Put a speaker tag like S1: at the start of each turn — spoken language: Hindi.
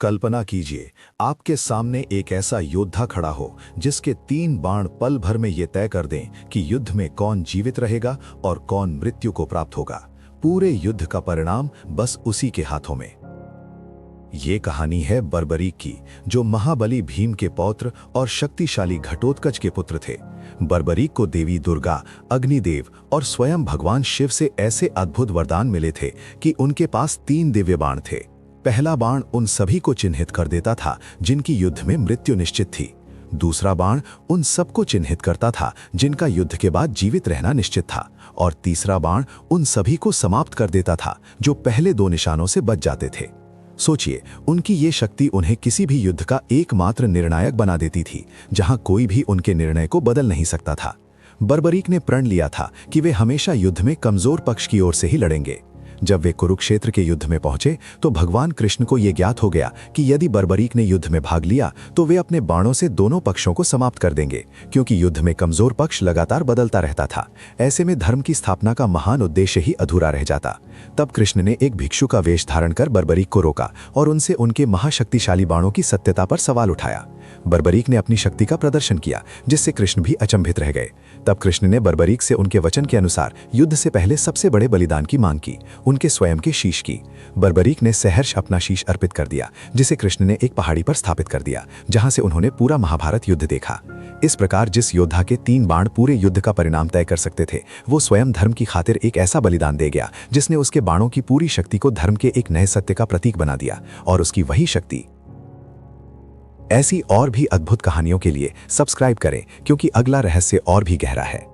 S1: कल्पना कीजिए, आपके सामने एक ऐसा योद्धा खड़ा हो जिसके 3 बाण पल भर में ये तय कर दें कि युद्ध में कौन जीवित रहेगा और कौन मृत्यु को प्राप्त होगा। पूरे युद्ध का परिणाम बस उसी के हाथों में। ये कहानी है बर्बरीक की, जो महाबली भीम के पौत्र और शक्तिशाली घटोत्कच के पुत्र थे। बर्बरीक को देवी दुर्गा, अग्निदेव और स्वयं भगवान शिव से ऐसे अद्भुत वरदान मिले थे कि उनके पास 3 दिव्य बाण थे। पहला बाण उन सभी को चिन्हित कर देता था जिनकी युद्ध में मृत्यु निश्चित थी। दूसरा बाण उन सबको चिन्हित करता था जिनका युद्ध के बाद जीवित रहना निश्चित था। और तीसरा बाण उन सभी को समाप्त कर देता था जो पहले 2 निशानों से बच जाते थे। सोचिए, उनकी ये शक्ति उन्हें किसी भी युद्ध का एकमात्र निर्णायक बना देती थी, जहां कोई भी उनके निर्णय को बदल नहीं सकता था। बर्बरीक ने प्रण लिया था कि वे हमेशा युद्ध में कमजोर पक्ष की ओर से ही लड़ेंगे। जब वे कुरुक्षेत्र के युद्ध में पहुंचे तो भगवान कृष्ण को यह ज्ञात हो गया कि यदि बर्बरीक ने युद्ध में भाग लिया तो वे अपने बाणों से दोनों पक्षों को समाप्त कर देंगे, क्योंकि युद्ध में कमजोर पक्ष लगातार बदलता रहता था। ऐसे में धर्म की स्थापना का महान उद्देश्य ही अधूरा रह जाता। तब कृष्ण ने एक भिक्षु का वेश धारण कर बर्बरीक को रोका और उनसे उनके महाशक्तिशाली बाणों की सत्यता पर सवाल उठाया। बर्बरीक ने अपनी शक्ति का प्रदर्शन किया, जिससे कृष्ण भी अचंभित रह गए। तब कृष्ण ने बर्बरीक से उनके वचन के अनुसार युद्ध से पहले सबसे बड़े बलिदान की मांग की, उनके स्वयं के शीश की। बर्बरीक ने सहर्ष अपना शीश अर्पित कर दिया, जिसे कृष्ण ने एक पहाड़ी पर स्थापित कर दिया, जहां से उन्होंने पूरा महाभारत युद्ध देखा। इस प्रकार जिस योद्धा के 3 बाण पूरे युद्ध का परिणाम तय कर सकते थे, वो स्वयं धर्म की खातिर एक ऐसा बलिदान दे गया जिसने उसके बाणों की पूरी शक्ति को धर्म के एक नए सत्य का प्रतीक बना दिया। और उसकी वही शक्ति। ऐसी और भी अद्भुत कहानियों के लिए सब्सक्राइब करें, क्योंकि अगला रहस्य और भी गहरा है।